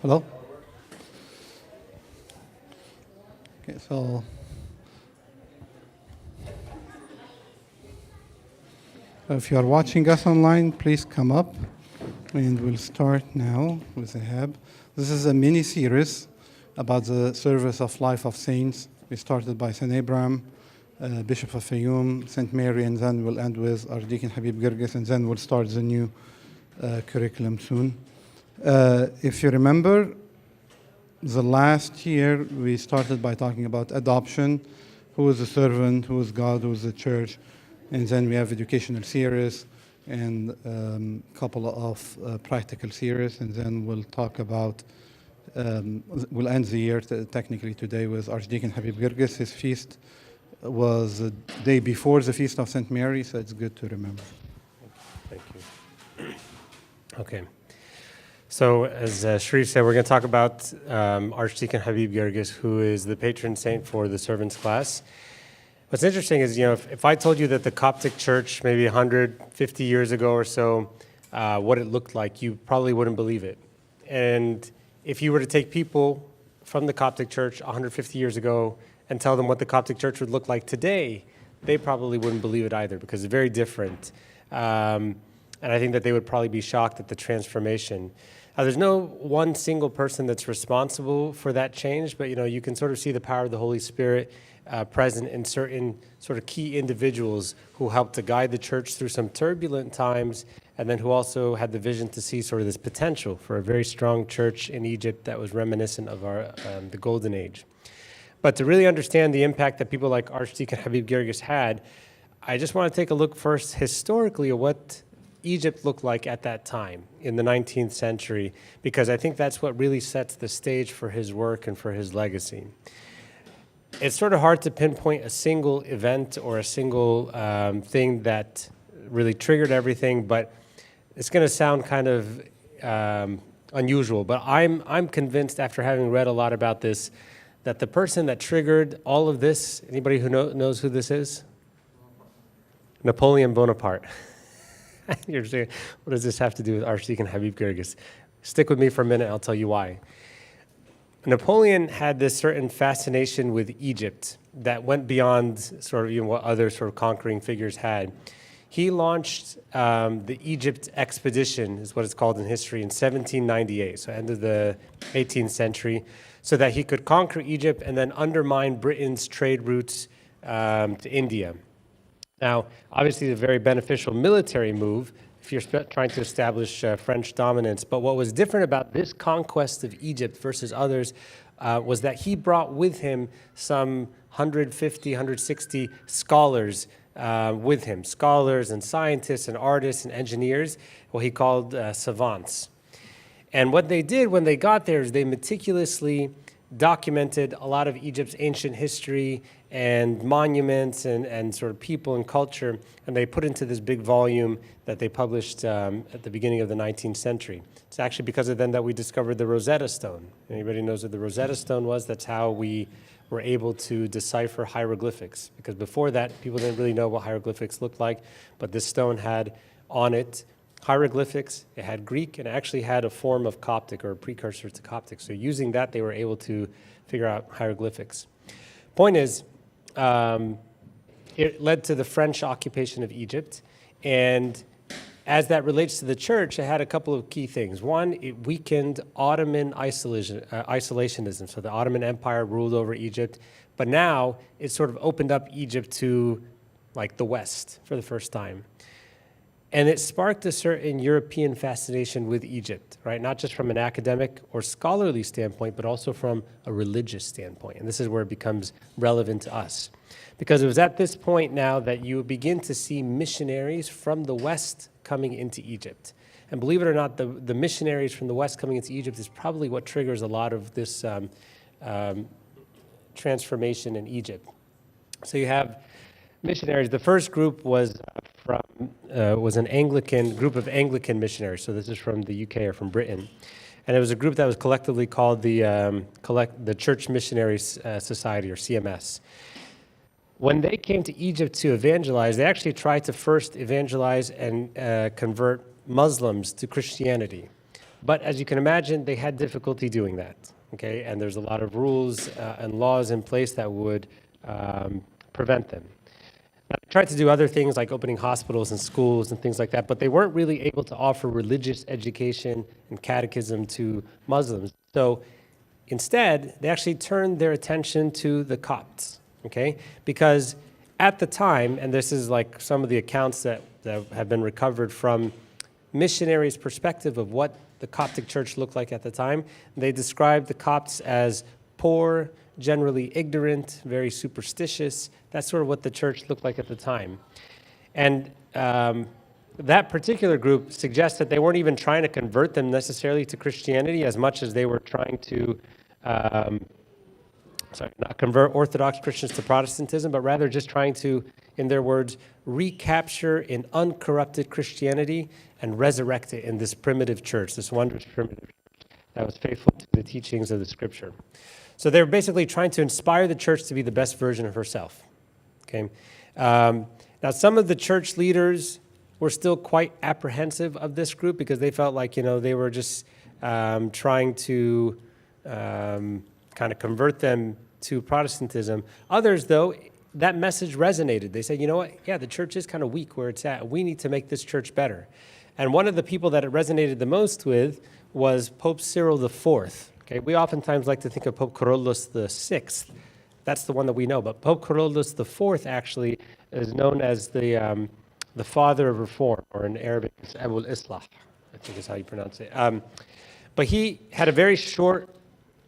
Hello? Okay, so if you are watching us online, please come up and we'll start now with Ahab. This is a mini series about the service of life of saints. We started by St. Abraham, Bishop of Fayoum, St. Mary, and then we'll end with Archdeacon Habib Girgis, and then we'll start the new curriculum soon. If you remember, the last year we started by talking about adoption, who is the servant, who is God, who is the church, and then we have educational series and a couple of practical series, and then we'll talk about, we'll end the year technically today with Archdeacon Habib Girgis. His feast was the day before the Feast of St. Mary, so it's good to remember. Thank you. Okay. So as Sharif said, we're going to talk about Archdeacon Habib Girgis, who is the patron saint for the servants class. What's interesting is, if I told you that the Coptic Church, maybe 150 years ago or so, what it looked like, you probably wouldn't believe it. And if you were to take people from the Coptic Church 150 years ago and tell them what the Coptic Church would look like today, they probably wouldn't believe it either, because it's very different. And I think that they would probably be shocked at the transformation. There's no one single person that's responsible for that change, but you can sort of see the power of the Holy Spirit present in certain sort of key individuals who helped to guide the church through some turbulent times, and then who also had the vision to see sort of this potential for a very strong church in Egypt that was reminiscent of the Golden Age. But to really understand the impact that people like Archdeacon Habib Girgis had, I just want to take a look first historically at what Egypt looked like at that time in the 19th century, because I think that's what really sets the stage for his work and for his legacy. It's sort of hard to pinpoint a single event or a single thing that really triggered everything, but it's going to sound kind of unusual. But I'm convinced, after having read a lot about this, that the person that triggered all of this, anybody who knows who this is? Napoleon Bonaparte. You're saying, what does this have to do with Archdeacon Habib Girgis? Stick with me for a minute, I'll tell you why. Napoleon had this certain fascination with Egypt that went beyond sort of what other sort of conquering figures had. He launched the Egypt expedition, is what it's called in history, in 1798, so end of the 18th century, so that he could conquer Egypt and then undermine Britain's trade routes to India. Now, obviously, a very beneficial military move if you're trying to establish French dominance. But what was different about this conquest of Egypt versus others was that he brought with him some 150, 160 scholars with him, scholars and scientists and artists and engineers, what he called savants. And what they did when they got there is they meticulously documented a lot of Egypt's ancient history and monuments and sort of people and culture, and they put into this big volume that they published at the beginning of the 19th century. It's actually because of them that we discovered the Rosetta Stone. Anybody knows what the Rosetta Stone was? That's how we were able to decipher hieroglyphics, because before that, people didn't really know what hieroglyphics looked like, but this stone had on it hieroglyphics, it had Greek, and it actually had a form of Coptic or a precursor to Coptic. So using that, they were able to figure out hieroglyphics. Point is, it led to the French occupation of Egypt, and as that relates to the church, it had a couple of key things. One, it weakened Ottoman isolationism. So the Ottoman Empire ruled over Egypt, but now it sort of opened up Egypt to like the West for the first time. And it sparked a certain European fascination with Egypt, right? Not just from an academic or scholarly standpoint, but also from a religious standpoint. And this is where it becomes relevant to us. Because it was at this point now that you begin to see missionaries from the West coming into Egypt. And believe it or not, the missionaries from the West coming into Egypt is probably what triggers a lot of this transformation in Egypt. So you have missionaries. The first group was an Anglican group of Anglican missionaries. So this is from the UK or from Britain, and it was a group that was collectively called the Church Missionary Society, or CMS. When they came to Egypt to evangelize, they actually tried to first evangelize and convert Muslims to Christianity. But as you can imagine, they had difficulty doing that, okay? And there's a lot of rules and laws in place that would prevent them. Now, they tried to do other things like opening hospitals and schools and things like that, but they weren't really able to offer religious education and catechism to Muslims. So instead, they actually turned their attention to the Copts, okay? Because at the time, and this is like some of the accounts that have been recovered from missionaries' perspective of what the Coptic church looked like at the time, they described the Copts as poor, generally ignorant, very superstitious. That's sort of what the church looked like at the time. And that particular group suggests that they weren't even trying to convert them necessarily to Christianity as much as they were trying to, not convert Orthodox Christians to Protestantism, but rather just trying to, in their words, recapture an uncorrupted Christianity and resurrect it in this primitive church, this wondrous primitive church that was faithful to the teachings of the Scripture. So they were basically trying to inspire the church to be the best version of herself. Okay. Now, some of the church leaders were still quite apprehensive of this group because they felt like, they were just trying to kind of convert them to Protestantism. Others, though, that message resonated. They said, you know what? Yeah, the church is kind of weak where it's at. We need to make this church better. And one of the people that it resonated the most with was Pope Cyril IV. Okay, we oftentimes like to think of Pope Kyrillos VI. That's the one that we know. But Pope Kyrillos IV actually is known as the father of reform, or in Arabic, it's Abul Islah, I think is how you pronounce it. But he had a very short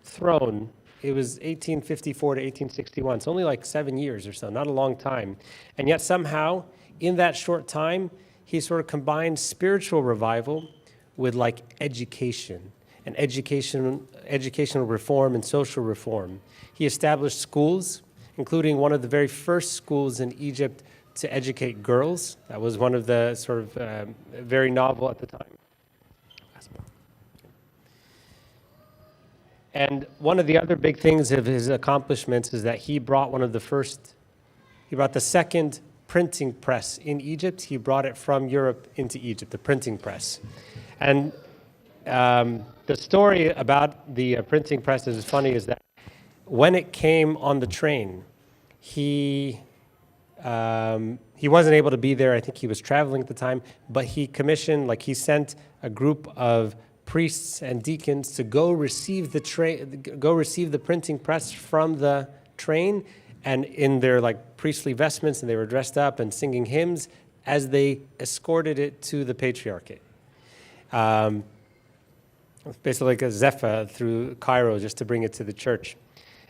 throne. It was 1854 to 1861. It's only like 7 years or so, not a long time. And yet somehow, in that short time, he sort of combined spiritual revival with like education and educational reform and social reform. He established schools, including one of the very first schools in Egypt to educate girls. That was one of the sort of very novel at the time. And one of the other big things of his accomplishments is that he brought the second printing press in Egypt. He brought it from Europe into Egypt, the printing press. And the story about the printing press is funny, is that when it came on the train, he wasn't able to be there. I think he was traveling at the time, but he sent a group of priests and deacons to go receive the printing press from the train, and in their like priestly vestments, and they were dressed up and singing hymns as they escorted it to the Patriarchate. Basically like a zephyr through Cairo just to bring it to the church.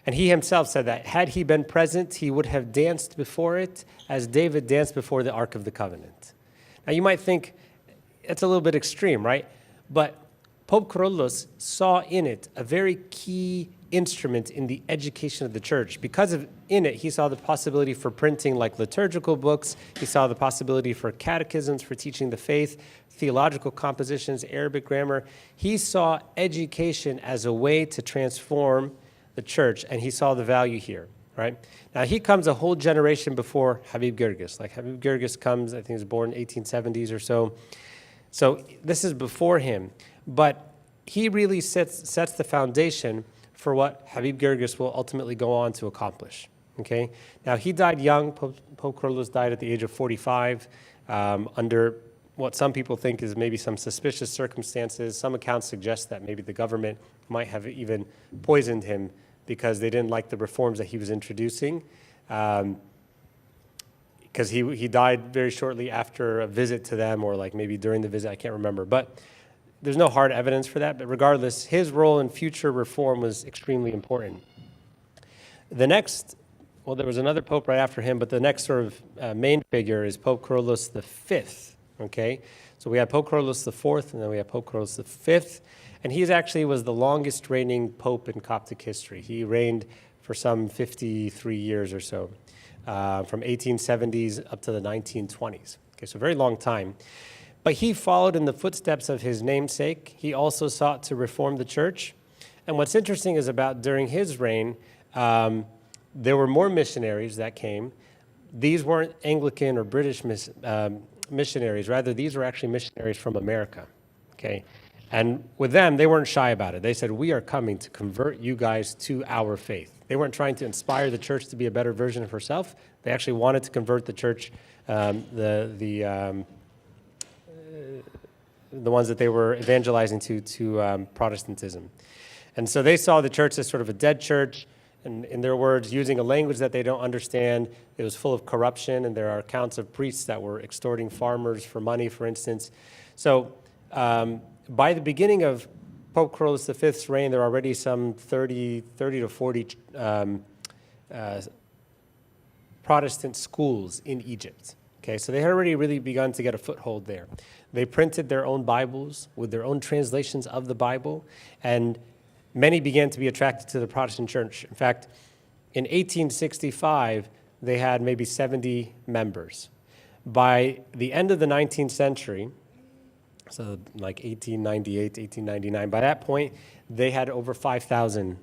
And he himself said that had he been present, he would have danced before it as David danced before the Ark of the Covenant. Now you might think it's a little bit extreme, right? But Pope Kyrillos saw in it a very key instrument in the education of the church. In it, he saw the possibility for printing like liturgical books. He saw the possibility for catechisms for teaching the faith, theological compositions, Arabic grammar. He saw education as a way to transform the church, and he saw the value here, right? Now, he comes a whole generation before Habib Girgis. Like Habib Girgis comes, I think he was born in 1870s or so. So this is before him. But he really sets the foundation for what Habib Girgis will ultimately go on to accomplish, okay? Now, he died young. Pope Kyrillos died at the age of 45 under what some people think is maybe some suspicious circumstances. Some accounts suggest that maybe the government might have even poisoned him because they didn't like the reforms that he was introducing. Because he died very shortly after a visit to them, or like maybe during the visit, I can't remember. But there's no hard evidence for that. But regardless, his role in future reform was extremely important. There was another pope right after him, but the next sort of main figure is Pope Kyrillos V, okay? So we have Pope Kyrillos IV, and then we have Pope Kyrillos V, and he actually was the longest reigning pope in Coptic history. He reigned for some 53 years or so, from 1870s up to the 1920s. Okay, so a very long time. But he followed in the footsteps of his namesake. He also sought to reform the church. And what's interesting is about during his reign, there were more missionaries that came. These weren't Anglican or British missionaries. Rather, these were actually missionaries from America, okay? And with them, they weren't shy about it. They said, we are coming to convert you guys to our faith. They weren't trying to inspire the church to be a better version of herself. They actually wanted to convert the church, the ones that they were evangelizing to Protestantism. And so they saw the church as sort of a dead church, and in their words, using a language that they don't understand. It was full of corruption, and there are accounts of priests that were extorting farmers for money, for instance. So by the beginning of Pope Carolus V's reign, there are already some 30 to 40 Protestant schools in Egypt. Okay, so they had already really begun to get a foothold there. They printed their own Bibles with their own translations of the Bible, and many began to be attracted to the Protestant church. In fact, in 1865, they had maybe 70 members. By the end of the 19th century, so like 1898, 1899, by that point, they had over 5,000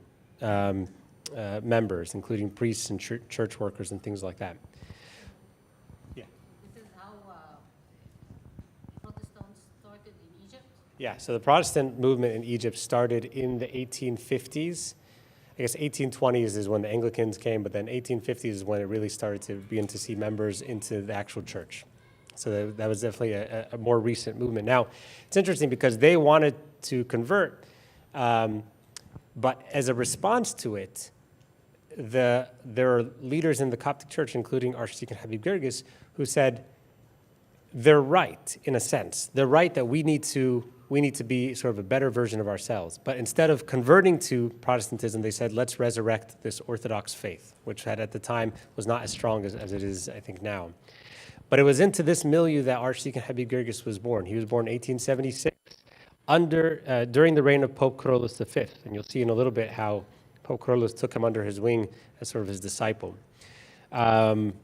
members, including priests and church workers and things like that. Yeah. This is how Protestants started in Egypt? Yeah, so the Protestant movement in Egypt started in the 1850s. I guess 1820s is when the Anglicans came, but then 1850s is when it really started to begin to see members into the actual church. So that was definitely a more recent movement. Now, it's interesting because they wanted to convert, but as a response to it, there are leaders in the Coptic church, including Archdeacon Habib Girgis, who said they're right, in a sense. They're right that we need to be sort of a better version of ourselves. But instead of converting to Protestantism, they said, let's resurrect this Orthodox faith, which at the time was not as strong as it is, I think, now. But it was into this milieu that Archdeacon Habib Girgis was born. He was born in 1876 during the reign of Pope Carolus V. And you'll see in a little bit how Pope Carolus took him under his wing as sort of his disciple. And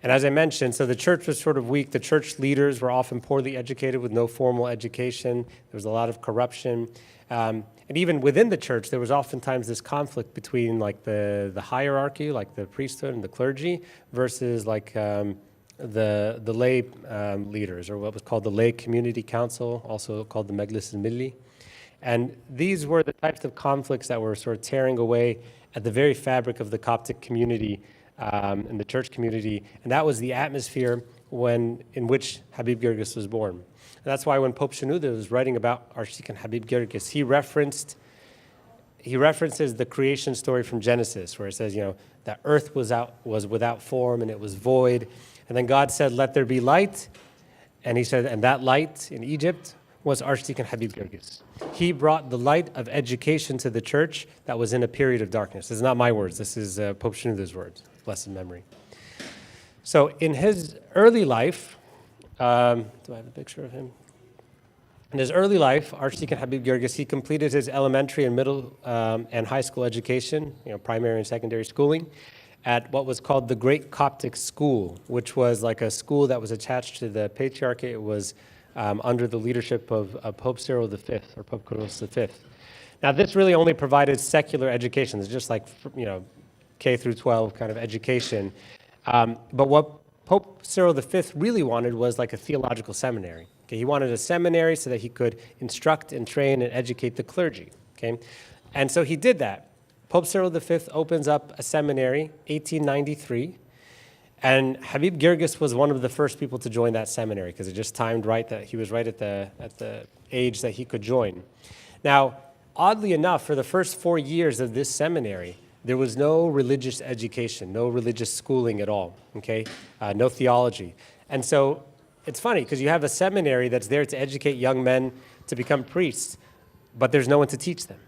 as I mentioned, so the church was sort of weak. The church leaders were often poorly educated with no formal education. There was a lot of corruption. And even within the church, there was oftentimes this conflict between like the hierarchy, like the priesthood and the clergy, versus like the lay leaders, or what was called the lay community council, also called the Mejlis al-Milli. And these were the types of conflicts that were sort of tearing away at the very fabric of the Coptic community and the church community. And that was the atmosphere in which Habib Girgis was born. And that's why when Pope Shenouda was writing about Archdeacon Habib Girgis, he references the creation story from Genesis, where it says, that earth was without form and it was void. And then God said, let there be light. And he said, and that light in Egypt was Archdeacon Habib Girgis. He brought the light of education to the church that was in a period of darkness. This is not my words. This is Pope Shenouda's words, blessed memory. So in his early life, do I have a picture of him? In his early life, Archdeacon Habib Girgis, he completed his elementary and middle and high school education, primary and secondary schooling, at what was called the Great Coptic School, which was like a school that was attached to the Patriarchate. It was under the leadership of Pope Cyril V, or Pope Carolus V. Now, this really only provided secular education. It's just like, K through 12 kind of education. But what Pope Cyril V really wanted was like a theological seminary. Okay? He wanted a seminary so that he could instruct and train and educate the clergy. Okay? And so he did that. Pope Cyril V opens up a seminary, 1893, and Habib Girgis was one of the first people to join that seminary because it just timed right that he was right at the age that he could join. Now, oddly enough, for the first 4 years of this seminary, there was no religious education, no religious schooling at all, okay? No theology. And so it's funny because you have a seminary that's there to educate young men to become priests, but there's no one to teach them.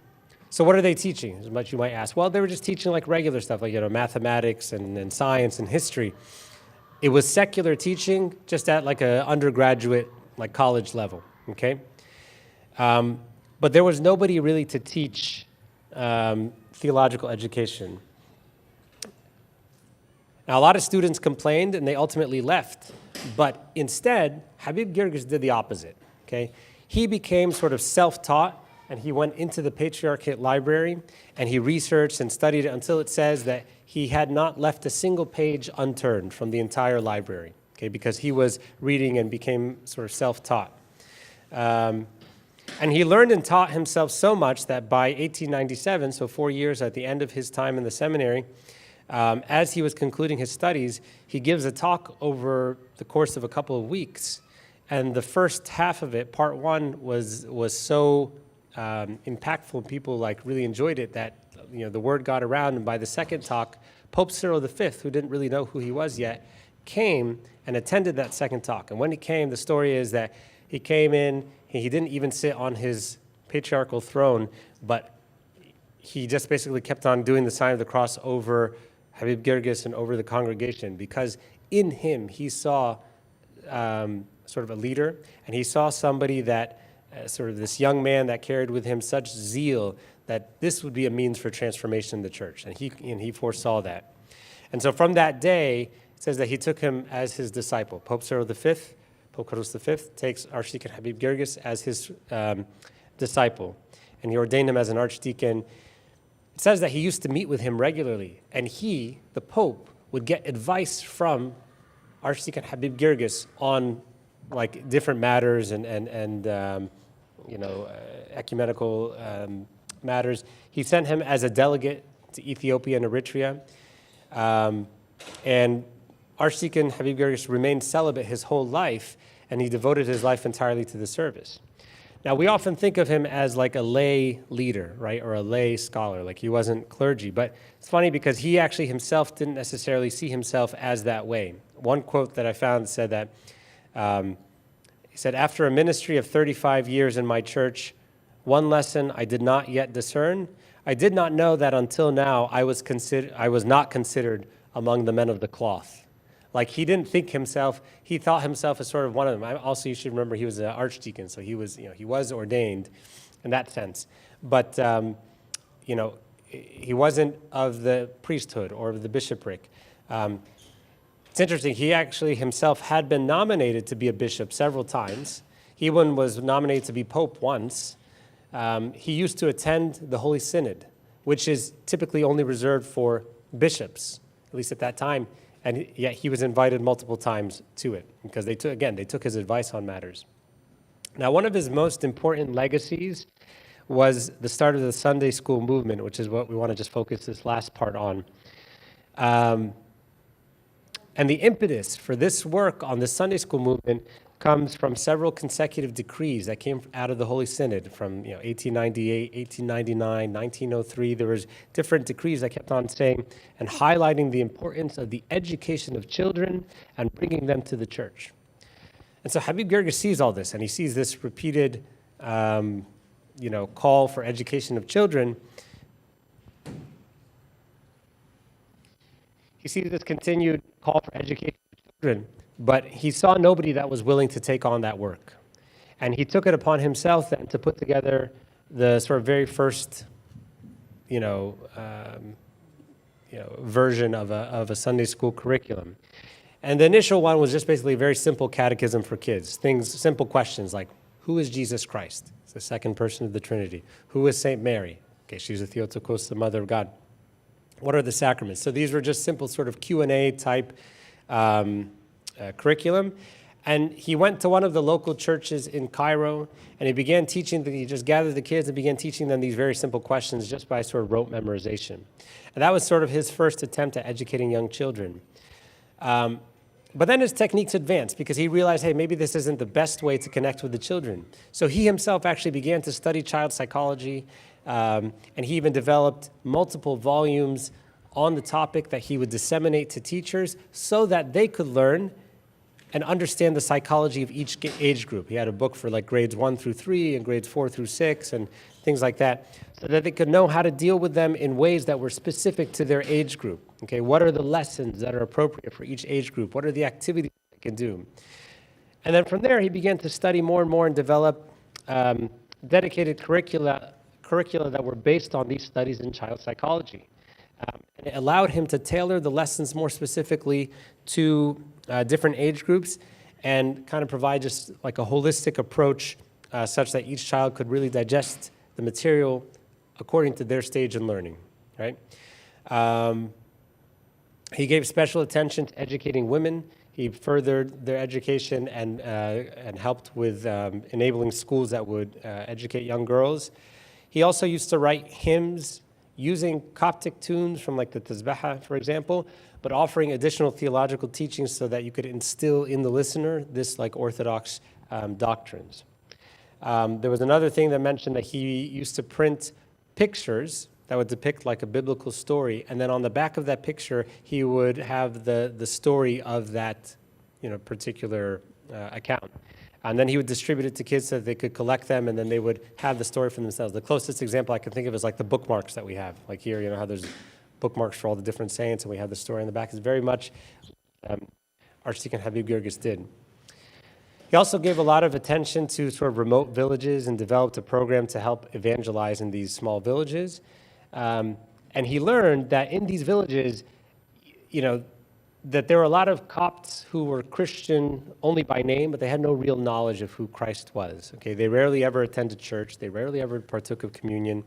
So what are they teaching, as much you might ask? Well, they were just teaching like regular stuff, like mathematics and science and history. It was secular teaching, just at like a undergraduate, like college level, okay? But there was nobody really to teach theological education. Now, a lot of students complained and they ultimately left, but instead, Habib Girgis did the opposite, okay? He became sort of self-taught, and he went into the Patriarchate library and he researched and studied it until it says that he had not left a single page unturned from the entire library, okay, because he was reading and became sort of self-taught. And he learned and taught himself so much that by 1897, so 4 years at the end of his time in the seminary, as he was concluding his studies, he gives a talk over the course of a couple of weeks. And the first half of it, part one, was so impactful, people like really enjoyed it, that the word got around. And by the second talk, Pope Cyril V, who didn't really know who he was yet, came and attended that second talk. And when he came, the story is that he came in, he didn't even sit on his patriarchal throne, but he just basically kept on doing the sign of the cross over Habib Girgis and over the congregation, because in him he saw sort of a leader, and he saw somebody that, sort of this young man that carried with him such zeal that this would be a means for transformation in the church, and he foresaw that. And so from that day, it says that he took him as his disciple. Pope Cyril V, Pope Carlos V, takes Archdeacon Habib Girgis as his disciple, and he ordained him as an archdeacon. It says that he used to meet with him regularly, and he, the Pope, would get advice from Archdeacon Habib Girgis on like different matters and ecumenical matters. He sent him as a delegate to Ethiopia and Eritrea, and Archdeacon Habib Girgis remained celibate his whole life, and he devoted his life entirely to the service. Now, we often think of him as like a lay leader, right, or a lay scholar, like he wasn't clergy. But it's funny because he actually himself didn't necessarily see himself as that way. One quote that I found said that, he said, "After a ministry of 35 years in my church, one lesson I did not yet discern. I did not know that until now I was not considered among the men of the cloth." Like he didn't think himself, he thought himself as sort of one of them. Also, you should remember he was an archdeacon, so he was ordained in that sense. But, he wasn't of the priesthood or of the bishopric. It's interesting, he actually himself had been nominated to be a bishop several times. He was nominated to be pope once. He used to attend the Holy Synod, which is typically only reserved for bishops, at least at that time. And yet he was invited multiple times to it because they took his advice on matters. Now, one of his most important legacies was the start of the Sunday school movement, which is what we want to just focus this last part on. And the impetus for this work on the Sunday school movement comes from several consecutive decrees that came out of the Holy Synod from 1898, 1899, 1903. There was different decrees that kept on saying and highlighting the importance of the education of children and bringing them to the church. And so Habib Girgis sees all this, and he sees this repeated call for education of children. He sees this continued call for education of children, but he saw nobody that was willing to take on that work. And he took it upon himself then to put together the sort of very first, version of a Sunday school curriculum. And the initial one was just basically a very simple catechism for kids. Simple questions like, who is Jesus Christ? It's the second person of the Trinity. Who is Saint Mary? Okay, she's the Theotokos, the Mother of God. What are the sacraments? So these were just simple sort of Q&A type curriculum. And he went to one of the local churches in Cairo, and he began teaching, he just gathered the kids and began teaching them these very simple questions just by sort of rote memorization. And that was sort of his first attempt at educating young children. But then his techniques advanced because he realized, hey, maybe this isn't the best way to connect with the children. So he himself actually began to study child psychology, and he even developed multiple volumes on the topic that he would disseminate to teachers so that they could learn and understand the psychology of each age group. He had a book for like grades 1 through 3 and grades 4 through 6 and things like that, so that they could know how to deal with them in ways that were specific to their age group. Okay, what are the lessons that are appropriate for each age group? What are the activities they can do? And then from there, he began to study more and more and develop dedicated curricula that were based on these studies in child psychology. And it allowed him to tailor the lessons more specifically to different age groups and kind of provide just like a holistic approach such that each child could really digest the material according to their stage in learning, right? He gave special attention to educating women He furthered their education and helped with enabling schools that would educate young girls. He also used to write hymns using Coptic tunes from like the Tazbaha, for example, but offering additional theological teachings so that you could instill in the listener this like Orthodox doctrines. There was another thing that mentioned that he used to print pictures that would depict like a biblical story, and then on the back of that picture, he would have the story of that, particular account. And then he would distribute it to kids so that they could collect them, and then they would have the story for themselves. The closest example I can think of is like the bookmarks that we have. Like here, how there's bookmarks for all the different saints, and we have the story in the back. It's very much Archdeacon Habib Girgis did. He also gave a lot of attention to sort of remote villages and developed a program to help evangelize in these small villages. And he learned that in these villages, that there were a lot of Copts who were Christian only by name, but they had no real knowledge of who Christ was. Okay, they rarely ever attended church. They rarely ever partook of communion.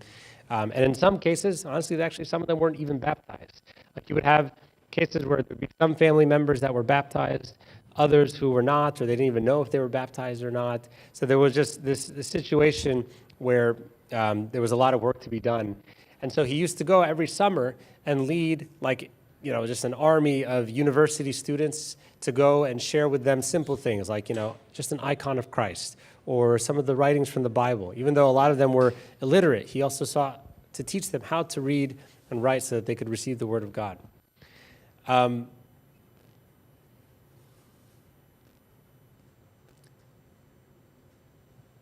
And in some cases, honestly, actually, some of them weren't even baptized. Like you would have cases where there'd be some family members that were baptized, others who were not, or they didn't even know if they were baptized or not. So there was just this situation where there was a lot of work to be done. And so he used to go every summer and lead just an army of university students to go and share with them simple things like, just an icon of Christ or some of the writings from the Bible. Even though a lot of them were illiterate, he also sought to teach them how to read and write so that they could receive the word of God.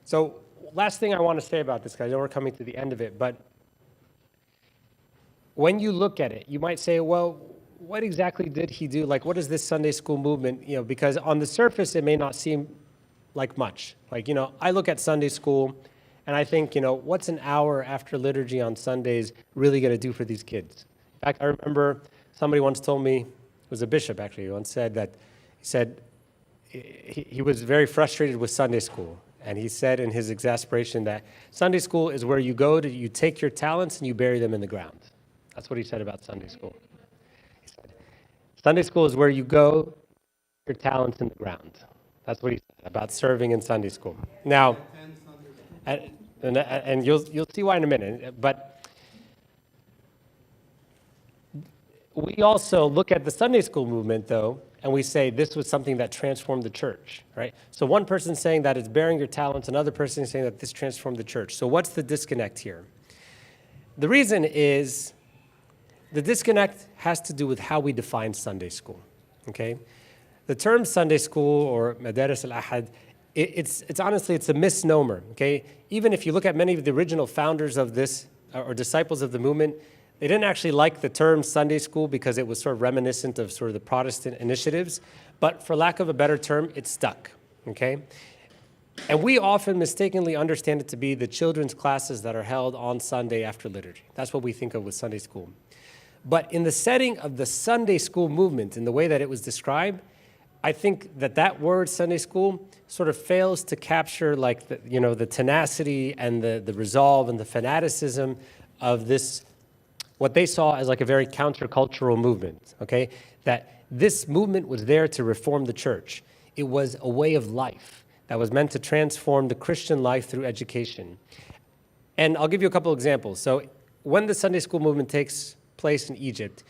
So last thing I want to say about this, guys, I know we're coming to the end of it, but when you look at it, you might say, well, what exactly did he do? Like, what is this Sunday school movement? Because on the surface, it may not seem like much. Like, I look at Sunday school and I think, what's an hour after liturgy on Sundays really going to do for these kids? In fact, I remember somebody once told me, it was a bishop actually, who once said he was very frustrated with Sunday school. And he said in his exasperation that Sunday school is where you take your talents and you bury them in the ground. That's what he said about Sunday school. He said, Sunday school is where you go, your talents in the ground. That's what he said about serving in Sunday school. Now, and you'll see why in a minute, but we also look at the Sunday school movement, though, and we say this was something that transformed the church, right? So one person's saying that it's bearing your talents, another person is saying that this transformed the church. So what's the disconnect here? The reason is the disconnect has to do with how we define Sunday school, okay? The term Sunday school or Madaris al-Ahad, it's honestly, it's a misnomer, okay? Even if you look at many of the original founders of this or disciples of the movement, they didn't actually like the term Sunday school because it was sort of reminiscent of sort of the Protestant initiatives, but for lack of a better term, it stuck, okay? And we often mistakenly understand it to be the children's classes that are held on Sunday after liturgy. That's what we think of with Sunday school. But in the setting of the Sunday school movement, in the way that it was described, I think that word Sunday school sort of fails to capture like the tenacity and the resolve and the fanaticism of this, what they saw as like a very countercultural movement, okay? That this movement was there to reform the church. It was a way of life that was meant to transform the Christian life through education. And I'll give you a couple examples. So when the Sunday school movement takes place in Egypt,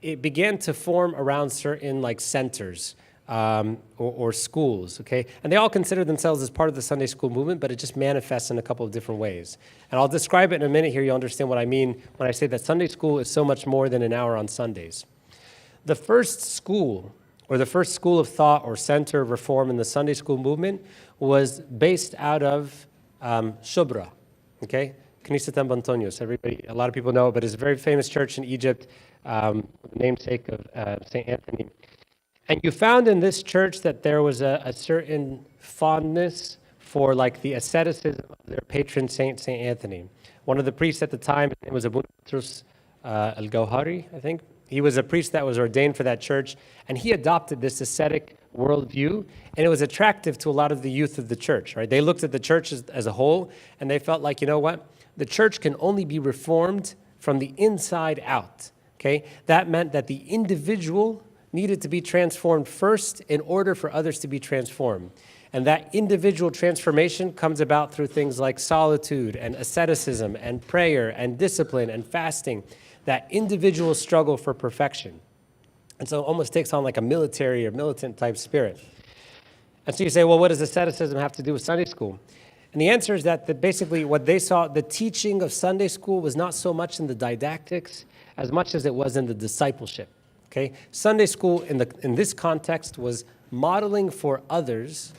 it began to form around certain like centers or schools, okay? And they all consider themselves as part of the Sunday school movement, but it just manifests in a couple of different ways. And I'll describe it in a minute here. You'll understand what I mean when I say that Sunday school is so much more than an hour on Sundays. The first school, or the first school of thought or center of reform in the Sunday school movement was based out of Shubra, okay? Knesset Antonios. Everybody, a lot of people know it, but it's a very famous church in Egypt, namesake of St. Anthony. And you found in this church that there was a certain fondness for like the asceticism of their patron saint, St. Anthony. One of the priests at the time, his name was Abu Petrus al-Gawhari, I think. He was a priest that was ordained for that church, and he adopted this ascetic worldview, and it was attractive to a lot of the youth of the church, right? They looked at the church as a whole, and they felt like, you know what? The church can only be reformed from the inside out, okay? That meant that the individual needed to be transformed first in order for others to be transformed. And that individual transformation comes about through things like solitude and asceticism and prayer and discipline and fasting, that individual struggle for perfection. And so it almost takes on like a military or militant type spirit. And so you say, well, what does asceticism have to do with Sunday school? And the answer is that basically what they saw, the teaching of Sunday school was not so much in the didactics as much as it was in the discipleship. Okay? Sunday school in this context was modeling for others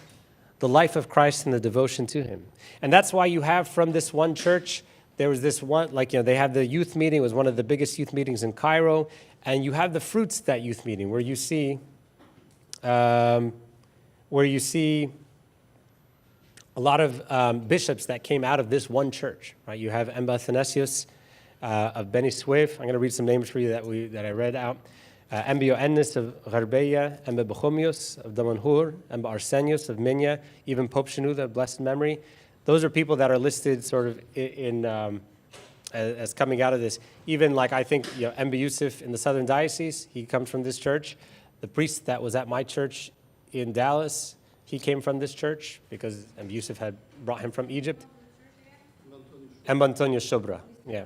the life of Christ and the devotion to him. And that's why you have from this one church, there was this one, they have the youth meeting. It was one of the biggest youth meetings in Cairo. And you have the fruits of that youth meeting where you see a lot of bishops that came out of this one church. Right? You have Emba Athanasius of Beni Suef. I'm going to read some names for you that I read out. Embio Ennis of Gharbeya, Emba Bochomius of Damanhur, Emba Arsenius of Minya, even Pope Shenouda of blessed memory. Those are people that are listed sort of as coming out of this. Even like I think Emba Yusuf in the Southern Diocese, he comes from this church. The priest that was at my church in Dallas, he came from this church because Emba Yusuf had brought him from Egypt. Emba Antonio Shobra, yeah.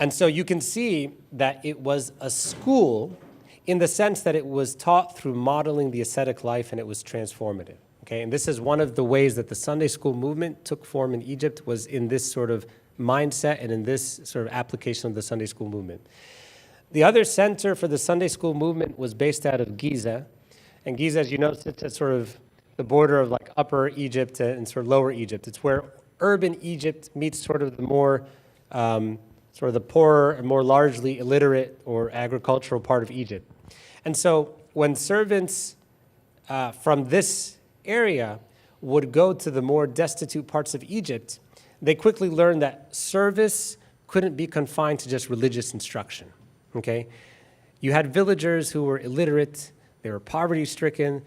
And so you can see that it was a school in the sense that it was taught through modeling the ascetic life and it was transformative. Okay, and this is one of the ways that the Sunday school movement took form in Egypt, was in this sort of mindset and in this sort of application of the Sunday school movement. The other center for the Sunday school movement was based out of Giza. And Giza, as you know, sits at sort of the border of like Upper Egypt and sort of Lower Egypt. It's where urban Egypt meets sort of the more sort of the poorer and more largely illiterate or agricultural part of Egypt. And so when servants from this area would go to the more destitute parts of Egypt, they quickly learned that service couldn't be confined to just religious instruction, okay? You had villagers who were illiterate, they were poverty-stricken,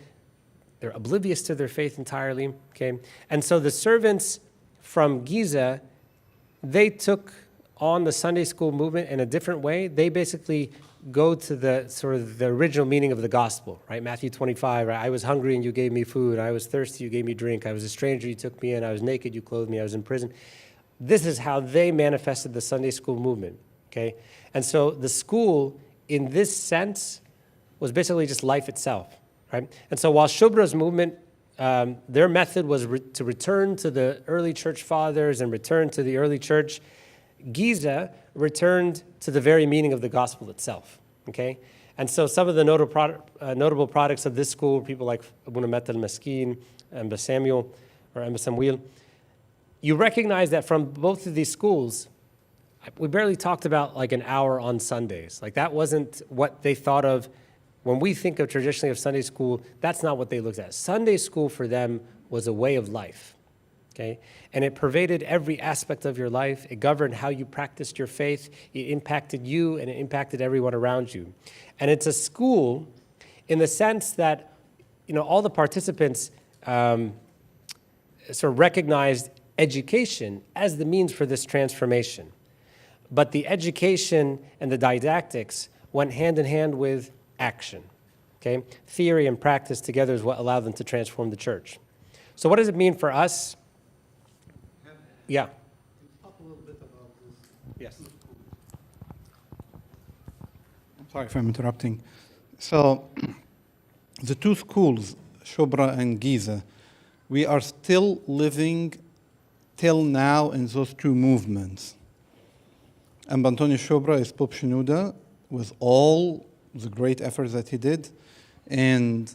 they're oblivious to their faith entirely, okay? And so the servants from Giza, they took on the Sunday school movement in a different way. They basically go to the sort of the original meaning of the gospel, right? Matthew 25, right? I was hungry and you gave me food. I was thirsty, you gave me drink. I was a stranger, you took me in. I was naked, you clothed me. I was in prison. This is how they manifested the Sunday school movement, okay? And so the school, in this sense, was basically just life itself, right? And so while Shubra's movement, their method was to return to the early church fathers and return to the early church, Giza returned to the very meaning of the gospel itself, okay? And so some of the notable products of this school were people like Abu Namet al-Maskin, Emba Samuel, or Emba Samuel. You recognize that from both of these schools, we barely talked about like an hour on Sundays. Like that wasn't what they thought of. When we think of traditionally of Sunday school, that's not what they looked at. Sunday school for them was a way of life, okay? And it pervaded every aspect of your life. It governed how you practiced your faith. It impacted you and it impacted everyone around you. And it's a school in the sense that, all the participants sort of recognized education as the means for this transformation. But the education and the didactics went hand in hand with action, okay? Theory and practice together is what allowed them to transform the church. So what does it mean for us? Yeah. Talk a little bit about this. Yes. I'm sorry if I'm interrupting. So the two schools, Shobra and Giza, we are still living till now in those two movements. And Antonio Shobra is Pope Shenouda with all the great efforts that he did. And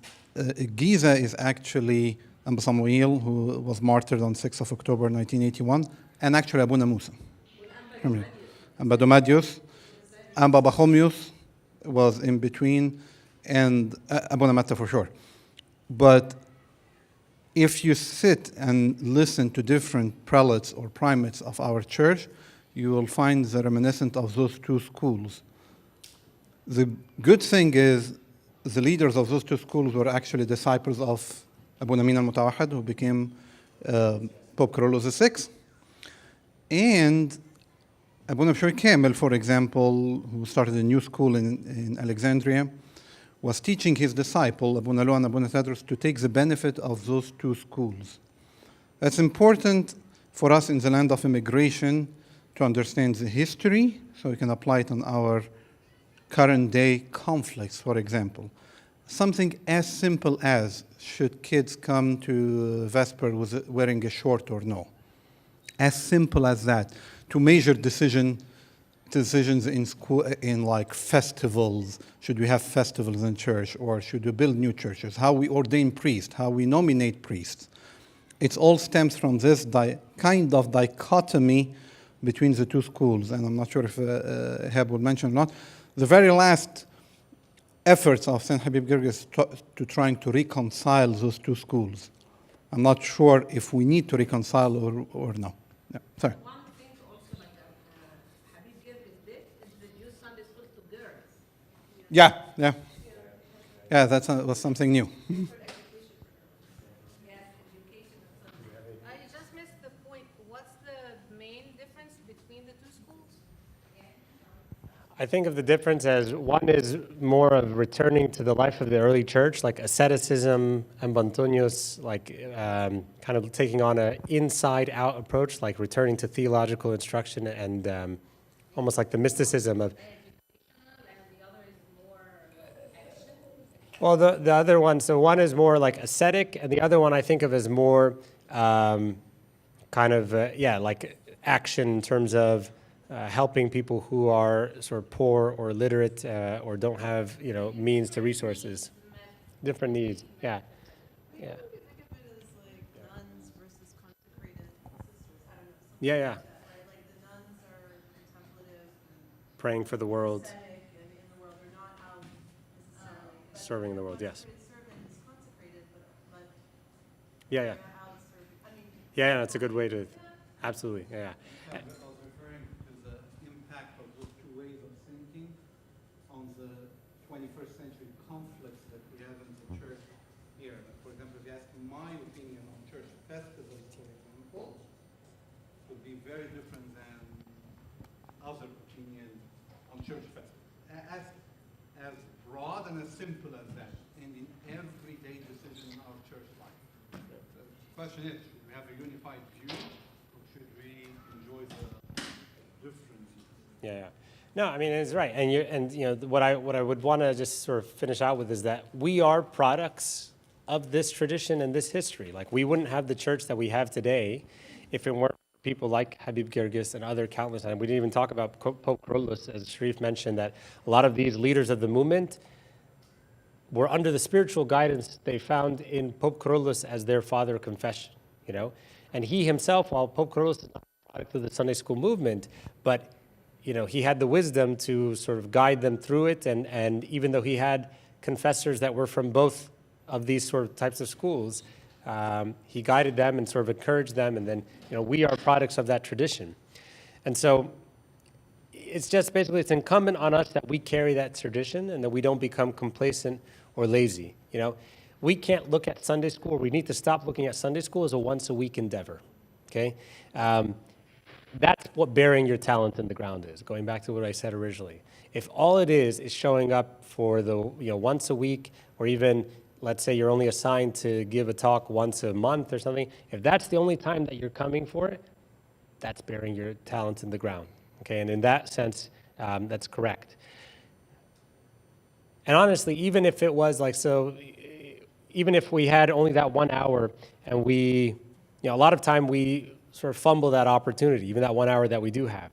Giza is actually Emba Samuel, who was martyred on 6th of October 1981, and actually Abuna Musa. Emba Domadius, Emba Bochomius was in between, and Abuna Mata for sure. But if you sit and listen to different prelates or primates of our church, you will find the reminiscent of those two schools. The good thing is the leaders of those two schools were actually disciples of Abu Namin al-Mutawahid, who became Pope Carolus VI. And Abuna Bishoy Kamel, for example, who started a new school in Alexandria, was teaching his disciple, Abuna Lo and Abuna Tadros, to take the benefit of those two schools. That's important for us in the land of immigration to understand the history so we can apply it on our current day conflicts, for example. Something as simple as, should kids come to Vesper wearing a short or no? As simple as that. To major decisions in school, in like festivals. Should we have festivals in church, or should we build new churches? How we ordain priests, how we nominate priests. It all stems from this kind of dichotomy between the two schools. And I'm not sure if Heb would mention or not. The very last efforts of Saint Habib Girgis to trying to reconcile those two schools. I'm not sure if we need to reconcile or no. Yeah, sorry. One thing also like Habib Girgis did is reduce Sunday school to girls. Yeah. Yeah, was something new. I just missed the point. What's the main difference between the two schools? I think of the difference as one is more of returning to the life of the early church, like asceticism and Bantonius, like kind of taking on an inside-out approach, like returning to theological instruction and almost like the mysticism of. Well, the other one, so one is more like ascetic, and the other one I think of as more like action in terms of helping people who are sort of poor or illiterate or don't have, means to resources. Different needs, yeah. Think of it as like nuns versus consecrated sisters. I don't know. Yeah. Like that, right? Like the nuns are contemplative and Praying for the world, ascetic and in the world. They're not out necessarily. serving the world, yes. Consecrated servant is consecrated, but Yeah. they're not out serving. I mean, Yeah, that's a good way to, absolutely, yeah. I was referring to the impact of those two ways of thinking on the 21st century conflicts that we have in the church here. For example, if you ask my opinion on church festivals, for example, would be very different than other opinion on church festivals. As broad and as simple as that, and in everyday decision in our church life. The question is, should we have a unified view, or should we enjoy the different views? Yeah. No, I mean, it's right. And what I would want to just sort of finish out with is that we are products of this tradition and this history. Like, we wouldn't have the church that we have today if it weren't for people like Habib Girgis and other countless. And we didn't even talk about Pope Kyrillos, as Sharif mentioned, that a lot of these leaders of the movement were under the spiritual guidance they found in Pope Kyrillos as their father of confession, And he himself, while Pope Kyrillos is not a product of the Sunday school movement, but he had the wisdom to sort of guide them through it. And even though he had confessors that were from both of these sort of types of schools, he guided them and sort of encouraged them. And then, we are products of that tradition. And so it's just basically, it's incumbent on us that we carry that tradition and that we don't become complacent or lazy. We can't look at Sunday school. We need to stop looking at Sunday school as a once-a-week endeavor, okay? That's what burying your talent in the ground is, going back to what I said originally. If all it is showing up for the, once a week, or even, let's say you're only assigned to give a talk once a month or something, if that's the only time that you're coming for it, that's burying your talent in the ground, okay? And in that sense, that's correct. And honestly, even if it was even if we had only that 1 hour and we, a lot of time we sort of fumble that opportunity, even that 1 hour that we do have.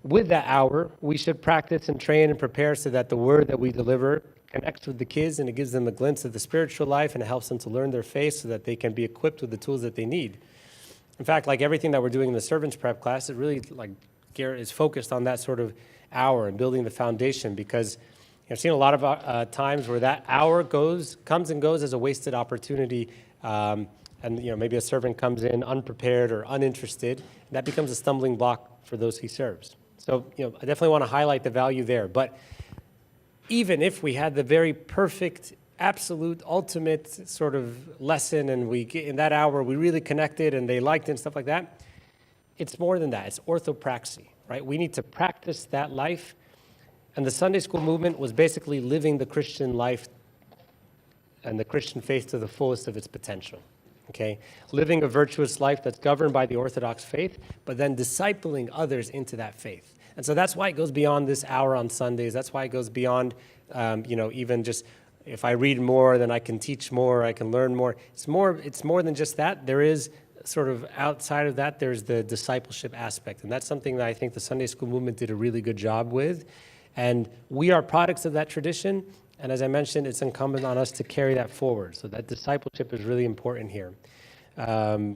With that hour, we should practice and train and prepare so that the word that we deliver connects with the kids and it gives them a glimpse of the spiritual life and it helps them to learn their faith so that they can be equipped with the tools that they need. In fact, like everything that we're doing in the servants prep class, it really is focused on that sort of hour and building the foundation, because I've seen a lot of times where that hour comes and goes as a wasted opportunity. And maybe a servant comes in unprepared or uninterested, and that becomes a stumbling block for those he serves. So, I definitely want to highlight the value there. But even if we had the very perfect, absolute, ultimate sort of lesson, and in that hour we really connected and they liked it and stuff like that, it's more than that. It's orthopraxy, right? We need to practice that life. And the Sunday school movement was basically living the Christian life and the Christian faith to the fullest of its potential, okay? Living a virtuous life that's governed by the Orthodox faith, but then discipling others into that faith. And so that's why it goes beyond this hour on Sundays. That's why it goes beyond, even just if I read more, then I can teach more, I can learn more. It's more than just that. There is sort of outside of that, there's the discipleship aspect. And that's something that I think the Sunday school movement did a really good job with. And we are products of that tradition. And as I mentioned, it's incumbent on us to carry that forward. So that discipleship is really important here. I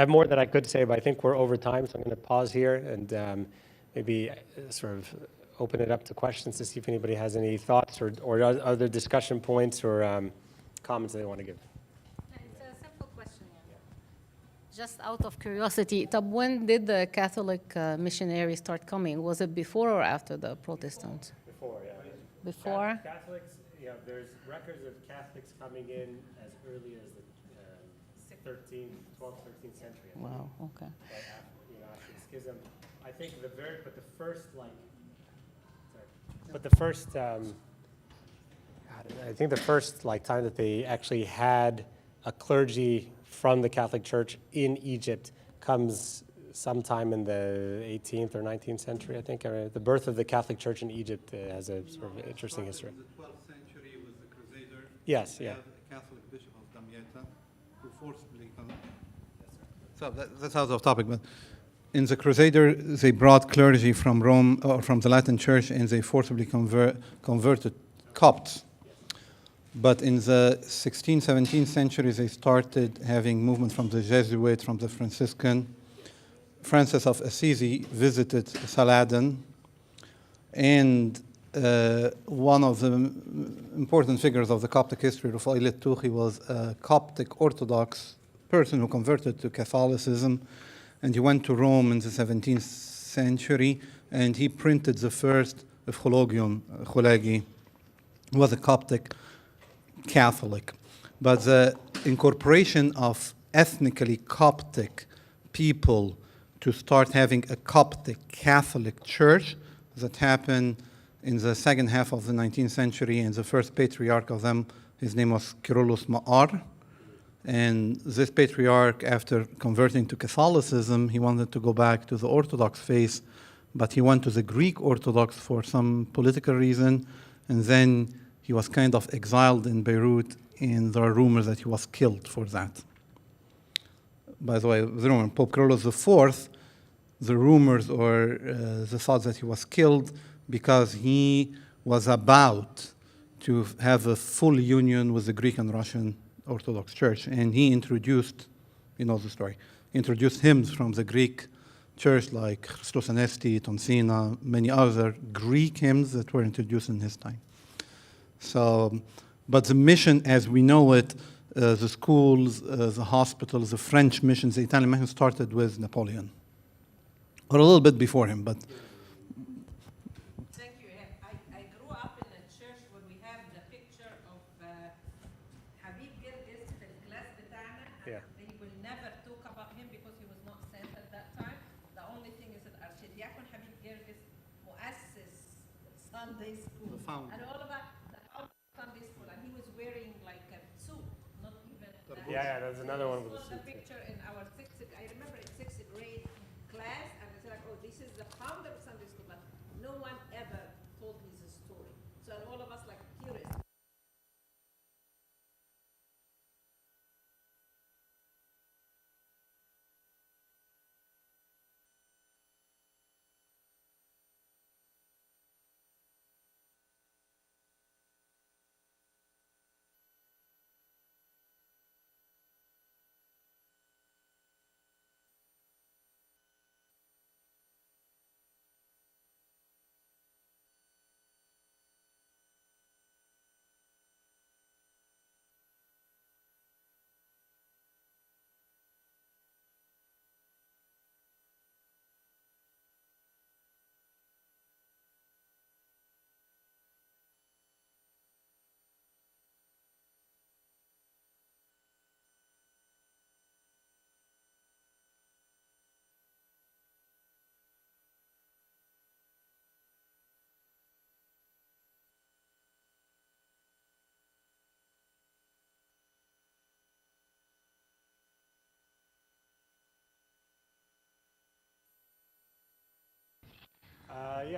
have more that I could say, but I think we're over time, so I'm going to pause here and maybe sort of open it up to questions to see if anybody has any thoughts or other discussion points or comments they want to give. It's a simple question, yeah. Just out of curiosity, طب when did the Catholic missionaries start coming? Was it before or after the Protestants? Before, yeah. Before? Catholics, there's records of Catholics coming in as early as the 12th, 13th century. Wow, okay. Right after the schism. I think the first time that they actually had a clergy from the Catholic Church in Egypt comes sometime in the 18th or 19th century, I think. The birth of the Catholic Church in Egypt has a sort of interesting history. In the 12th century with the Crusader. Yes, We yeah. have a Catholic bishop of Damietta who forcibly So that's out of topic, but in the Crusader, they brought clergy from Rome or from the Latin Church, and they forcibly converted Copts. But in the 16th, 17th century, they started having movement from the Jesuit, from the Franciscan. Francis of Assisi visited Saladin, and one of the important figures of the Coptic history, Rufai al-Tuhi, was a Coptic Orthodox person who converted to Catholicism, and he went to Rome in the 17th century, and he printed the first Euchologion, Chulagi, was a Coptic Catholic. But the incorporation of ethnically Coptic people to start having a Coptic Catholic church that happened in the second half of the 19th century, and the first patriarch of them, his name was Kyrillos Ma'ar. And this patriarch, after converting to Catholicism, he wanted to go back to the Orthodox faith, but he went to the Greek Orthodox for some political reason, and then he was kind of exiled in Beirut, and there are rumors that he was killed for that. By the way, the rumor, Pope Kyrillos IV, the rumors or the thought that he was killed because he was about to have a full union with the Greek and Russian Orthodox Church, and he introduced, you know the story, introduced hymns from the Greek church like Christos Anesti, Tonsina, many other Greek hymns that were introduced in his time. So, but the mission as we know it, the schools, the hospitals, the French missions, the Italian missions started with Napoleon, or a little bit before him, but Thank you. I grew up in a church where we have the picture of Habib Girgis في الكلاس بتاعنا. Yeah. They will never talk about him because he was not sent at that time. The only thing is that Archdiakon Habib Girgis مؤسس Sunday school. The founder. And all about the founder of Sunday school. And he was wearing like a suit, not even that. Yeah, there's another one with a This was the suit. picture in our I remember in sixth grade class, and it's like, oh, this is the founder of Sunday school, but no one ever told his story. So and all of us like curious.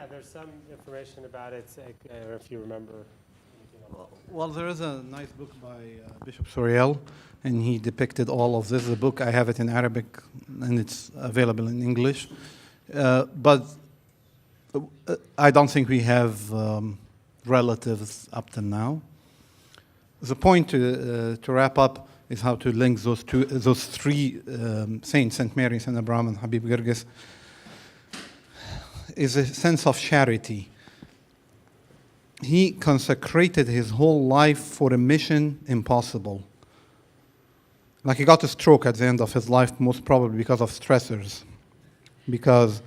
there's some information about it, if you remember. Well, there is a nice book by Bishop Soriel, and he depicted all of this. The book, I have it in Arabic, and it's available in English. But I don't think we have relatives up till now. The point to wrap up is how to link those three saints, Saint Mary, Saint Abraham, and Habib Girgis, is a sense of charity. He consecrated his whole life for a mission impossible. Like he got a stroke at the end of his life, most probably because of stressors. Because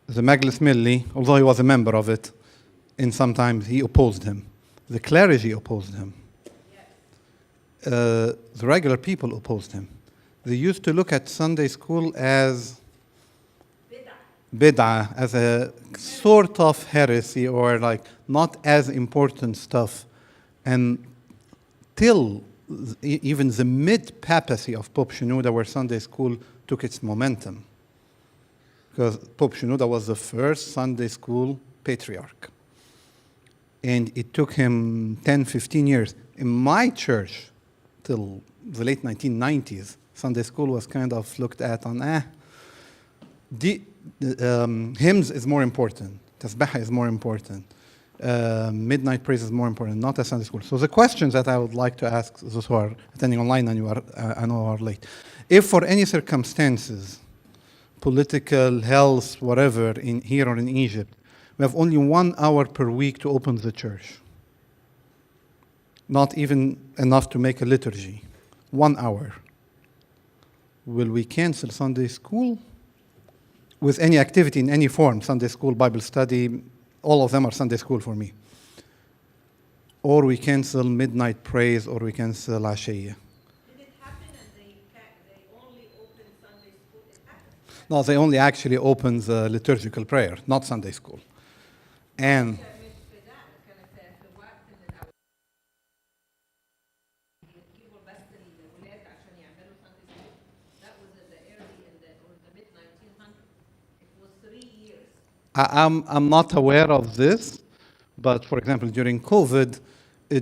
the Majlis Milli, although he was a member of it, and sometimes he opposed him. The clergy opposed him. The regular people opposed him. They used to look at Sunday school as bid'ah, as a sort of heresy, or like not as important stuff. And till even the mid-papacy of Pope Shenouda, where Sunday school took its momentum. Because Pope Shenouda was the first Sunday school patriarch. And it took him 10, 15 years. In my church, till the late 1990s, Sunday school was kind of looked at on, hymns is more important. Tasbih is more important. Midnight praise is more important, not a Sunday school. So the questions that I would like to ask those who are attending online and you are, I know are late. If for any circumstances, political, health, whatever, in here or in Egypt, we have only 1 hour per week to open the church. Not even enough to make a liturgy. 1 hour. Will we cancel Sunday school? With any activity in any form, Sunday school, Bible study, all of them are Sunday school for me. Or we cancel midnight praise, or we cancel Ashiyah. Did it happen and they only opened Sunday school? It happened. No, they only actually open the liturgical prayer, not Sunday school. And I'm not aware of this, but for example, during COVID,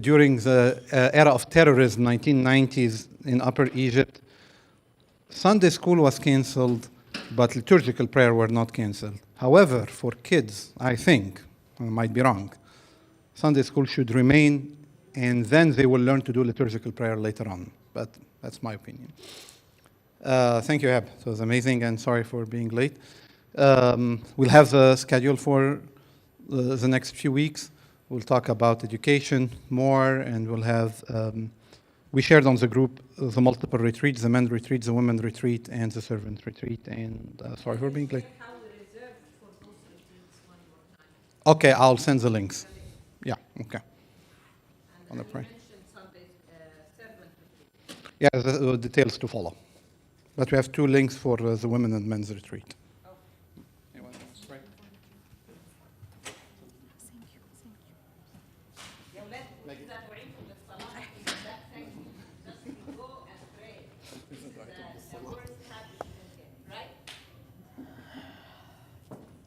during the era of terrorism, 1990s in Upper Egypt, Sunday school was canceled, but liturgical prayer were not canceled. However, for kids, I think, I might be wrong, Sunday school should remain, and then they will learn to do liturgical prayer later on. But that's my opinion. Thank you, Ab. It was amazing, and sorry for being late. We'll have the schedule for the next few weeks. We'll talk about education more, and we'll have, we shared on the group the multiple retreats, the men retreat, the women retreat, and the servant retreat. And sorry for being late. How we reserved for those retreats one more time. Okay, I'll send the links. Yeah, okay. On the And you prayer. mentioned Sunday servant retreat. Yeah, the details to follow. But we have 2 links for the women and men's retreat. Anyone else? Right. يا ولاد إذا دعيتم للصلاة إذا thank you. Just go and pray. This is the worst habit you can get, right?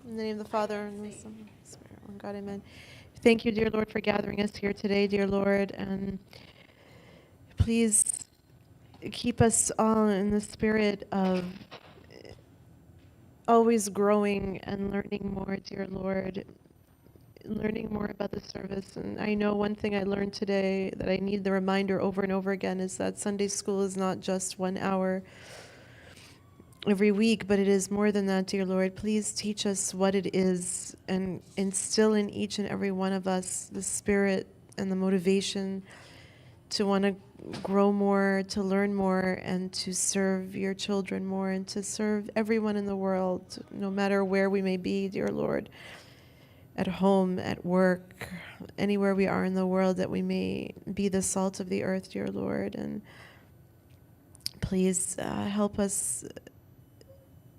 In the name of the Father, and the Son, and the Spirit, one God, amen. Thank you, dear Lord, for gathering us here today, dear Lord, and please keep us all in the spirit of always growing and learning more, dear Lord, learning more about the service. And I know one thing I learned today that I need the reminder over and over again is that Sunday school is not just 1 hour every week, but it is more than that, dear Lord. Please teach us what it is and instill in each and every one of us the spirit and the motivation to want to grow more, to learn more, and to serve your children more, and to serve everyone in the world, no matter where we may be, dear Lord, at home, at work, anywhere we are in the world, that we may be the salt of the earth, dear Lord. And please help us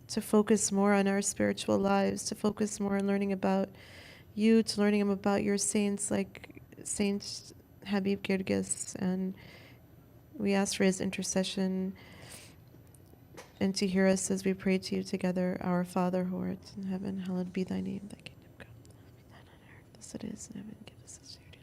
to focus more on our spiritual lives, to focus more on learning about you, to learning about your saints like Saint Habib Girgis. And we ask for his intercession and to hear us as we pray to you together. Our Father who art in heaven, hallowed be thy name. Thy kingdom come. Yes, it is. Evan, give us a student.